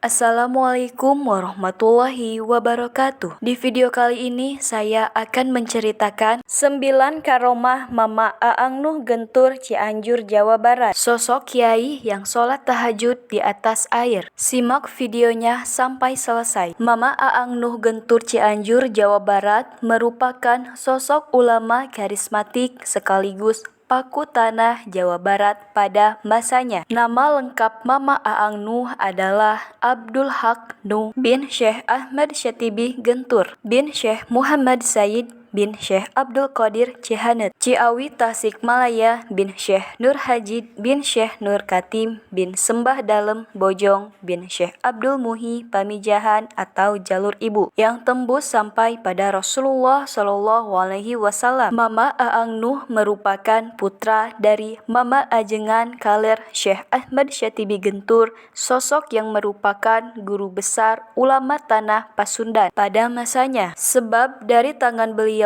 Assalamualaikum warahmatullahi wabarakatuh. Di video kali ini saya akan menceritakan 9 karomah Mama Aang Nuh Gentur Cianjur, Jawa Barat. Sosok kiai yang sholat tahajud di atas air. Simak videonya sampai selesai. Mama Aang Nuh Gentur Cianjur, Jawa Barat merupakan sosok ulama karismatik sekaligus paku tanah Jawa Barat pada masanya. Nama lengkap Mama Aang Nuh adalah Abdul Haq Nuh bin Syekh Ahmad Syatibi Gentur bin Syekh Muhammad Said bin Syekh Abdul Qadir Cihanet Ciawi Tasikmalaya bin Syekh Nur Hajid bin Syekh Nur Katim bin Sembah Dalem Bojong bin Syekh Abdul Muhi Pamijahan atau jalur ibu yang tembus sampai pada Rasulullah Shallallahu Alaihi Wasallam. Mama Aang Nuh merupakan putra dari Mama Ajengan Kaler Syekh Ahmad Syatibi Gentur, sosok yang merupakan guru besar ulama tanah Pasundan pada masanya. Sebab dari tangan beliaulah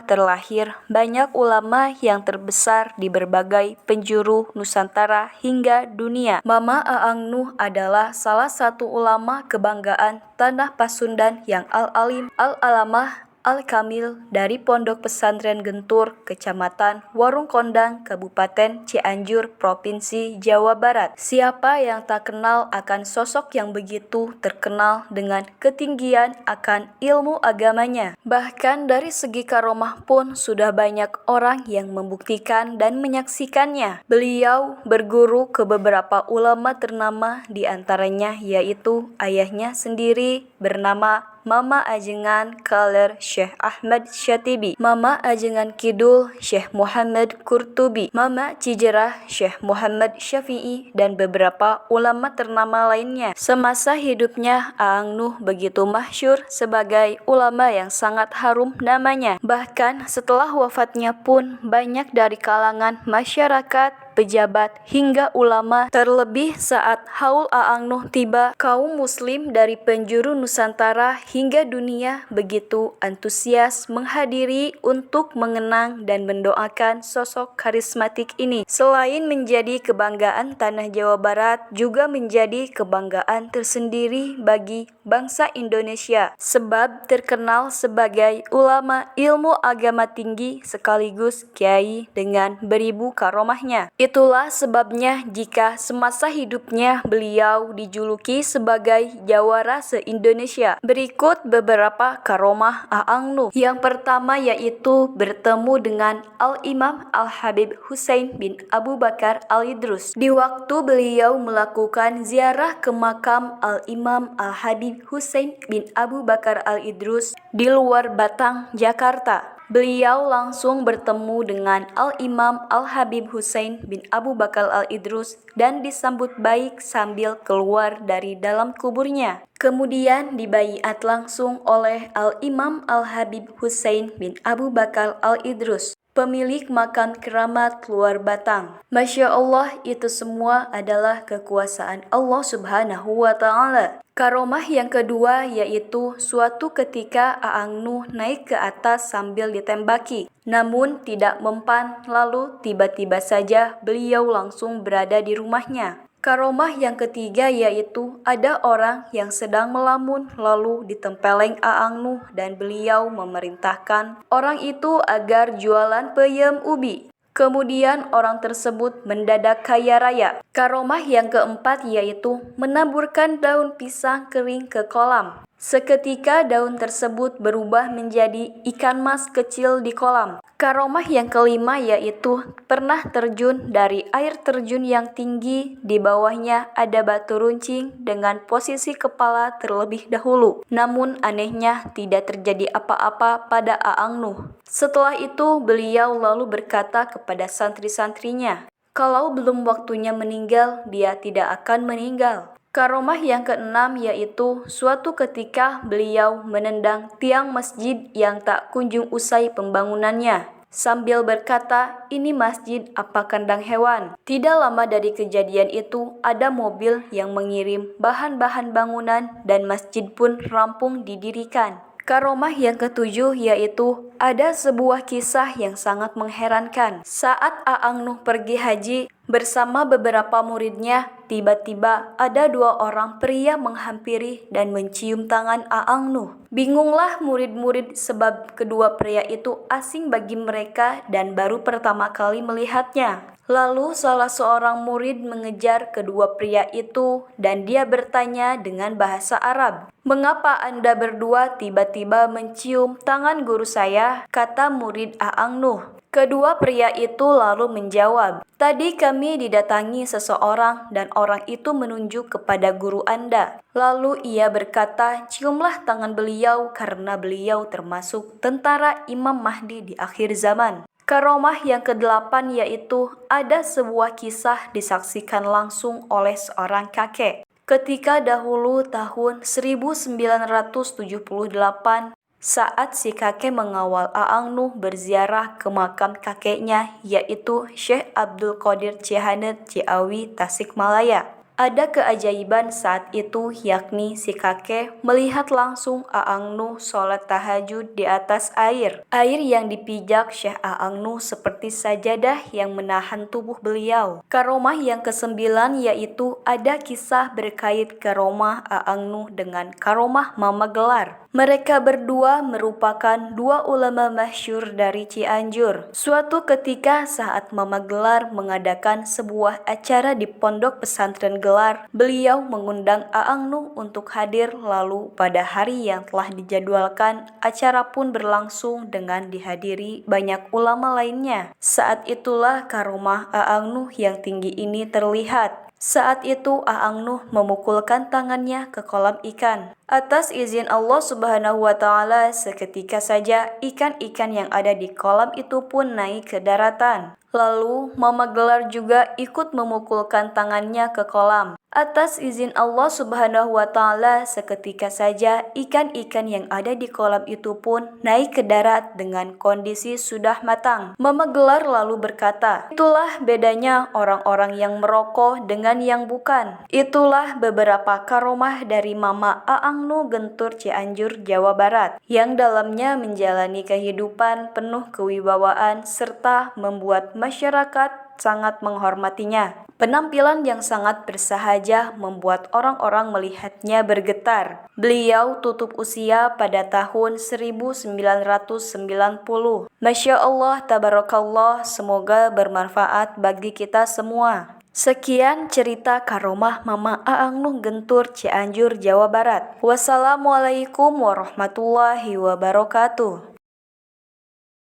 terlahir banyak ulama yang terbesar di berbagai penjuru Nusantara hingga dunia. Mama Aang Nuh adalah salah satu ulama kebanggaan tanah Pasundan yang al-alim, al-alamah, Al-Kamil dari Pondok Pesantren Gentur, Kecamatan Warung Kondang, Kabupaten Cianjur, Provinsi Jawa Barat. Siapa yang tak kenal akan sosok yang begitu terkenal dengan ketinggian akan ilmu agamanya. Bahkan dari segi karomah pun sudah banyak orang yang membuktikan dan menyaksikannya. Beliau berguru ke beberapa ulama ternama, di antaranya yaitu ayahnya sendiri bernama Mama Ajengan Kaler Syekh Ahmad Syatibi, Mama Ajengan Kidul Syekh Muhammad Qurtubi, Mama Cijerah Syekh Muhammad Syafi'i, dan beberapa ulama ternama lainnya. Semasa hidupnya, Aang Nuh begitu masyhur sebagai ulama yang sangat harum namanya. Bahkan setelah wafatnya pun banyak dari kalangan masyarakat, pejabat, hingga ulama, terlebih saat haul Aang Nuh tiba, kaum muslim dari penjuru Nusantara hingga dunia begitu antusias menghadiri untuk mengenang dan mendoakan sosok karismatik ini. Selain menjadi kebanggaan tanah Jawa Barat, juga menjadi kebanggaan tersendiri bagi bangsa Indonesia, sebab terkenal sebagai ulama ilmu agama tinggi sekaligus kiai dengan beribu karomahnya. Itulah sebabnya jika semasa hidupnya beliau dijuluki sebagai jawara se-Indonesia. Berikut beberapa karomah Aang Nuh. Yang pertama yaitu bertemu dengan Al-Imam Al-Habib Husain bin Abu Bakar Al-Idrus. Di waktu beliau melakukan ziarah ke makam Al-Imam Al-Habib Husain bin Abu Bakar Al-Idrus di luar Batang, Jakarta, beliau langsung bertemu dengan Al-Imam Al-Habib Husain bin Abu Bakar Al-Idrus dan disambut baik sambil keluar dari dalam kuburnya. Kemudian dibaiat langsung oleh Al-Imam Al-Habib Husain bin Abu Bakar Al-Idrus, pemilik makam keramat luar Batang. Masya Allah, itu semua adalah kekuasaan Allah Subhanahu wa Ta'ala. Karomah yang kedua yaitu suatu ketika Aang Nuh naik ke atas sambil ditembaki, namun tidak mempan, lalu tiba-tiba saja beliau langsung berada di rumahnya. Karomah yang ketiga yaitu ada orang yang sedang melamun lalu ditempeleng Aang Nuh dan beliau memerintahkan orang itu agar jualan peyem ubi. Kemudian orang tersebut mendadak kaya raya. Karomah yang keempat yaitu menaburkan daun pisang kering ke kolam. Seketika daun tersebut berubah menjadi ikan mas kecil di kolam. Karomah yang kelima yaitu pernah terjun dari air terjun yang tinggi, di bawahnya ada batu runcing dengan posisi kepala terlebih dahulu. Namun anehnya tidak terjadi apa-apa pada Aang Nuh. Setelah itu beliau lalu berkata kepada santri-santrinya, kalau belum waktunya meninggal, dia tidak akan meninggal. Karomah yang keenam yaitu suatu ketika beliau menendang tiang masjid yang tak kunjung usai pembangunannya, sambil berkata, ini masjid apa kandang hewan. Tidak lama dari kejadian itu, ada mobil yang mengirim bahan-bahan bangunan dan masjid pun rampung didirikan. Karomah yang ketujuh yaitu ada sebuah kisah yang sangat mengherankan. Saat Aang Nuh pergi haji bersama beberapa muridnya, tiba-tiba ada dua orang pria menghampiri dan mencium tangan Aang Nuh. Bingunglah murid-murid sebab kedua pria itu asing bagi mereka dan baru pertama kali melihatnya. Lalu salah seorang murid mengejar kedua pria itu dan dia bertanya dengan bahasa Arab, "Mengapa Anda berdua tiba-tiba mencium tangan guru saya?" kata murid Aang Nuh. Kedua pria itu lalu menjawab, "Tadi kami didatangi seseorang dan orang itu menunjuk kepada guru Anda. Lalu ia berkata, ciumlah tangan beliau karena beliau termasuk tentara Imam Mahdi di akhir zaman." Karomah yang kedelapan yaitu ada sebuah kisah disaksikan langsung oleh seorang kakek. Ketika dahulu tahun 1978, saat si kakek mengawal Aang Nuh berziarah ke makam kakeknya yaitu Syekh Abdul Qadir Cihanet Ciawi Tasikmalaya. Ada keajaiban saat itu yakni si kakek melihat langsung Aang Nuh sholat tahajud di atas air. Air yang dipijak Syekh Aang Nuh seperti sajadah yang menahan tubuh beliau. Karomah yang kesembilan yaitu ada kisah berkait karomah Aang Nuh dengan karomah Mama Gelar. Mereka berdua merupakan dua ulama masyhur dari Cianjur. Suatu ketika saat Mama Gelar mengadakan sebuah acara di pondok pesantren Gelar, beliau mengundang Aang Nuh untuk hadir lalu pada hari yang telah dijadwalkan, acara pun berlangsung dengan dihadiri banyak ulama lainnya. Saat itulah karomah Aang Nuh yang tinggi ini terlihat. Saat itu Aang Nuh memukulkan tangannya ke kolam ikan. Atas izin Allah Subhanahu wa Ta'ala, seketika saja ikan-ikan yang ada di kolam itu pun naik ke daratan. Lalu Mama Gelar juga ikut memukulkan tangannya ke kolam. Atas izin Allah Subhanahu wa Ta'ala, seketika saja ikan-ikan yang ada di kolam itu pun naik ke darat dengan kondisi sudah matang. Mama Gelar lalu berkata, "Itulah bedanya orang-orang yang merokok dengan yang bukan." Itulah beberapa karomah dari Mama Aang Nuh Gentur Cianjur, Jawa Barat, yang dalamnya menjalani kehidupan penuh kewibawaan serta membuat masyarakat sangat menghormatinya. Penampilan yang sangat bersahaja membuat orang-orang melihatnya bergetar. Beliau tutup usia pada tahun 1990. Masya Allah, tabarakallah, semoga bermanfaat bagi kita semua. Sekian cerita karomah Mama Aang Nuh Gentur Cianjur, Jawa Barat. Wassalamualaikum warahmatullahi wabarakatuh.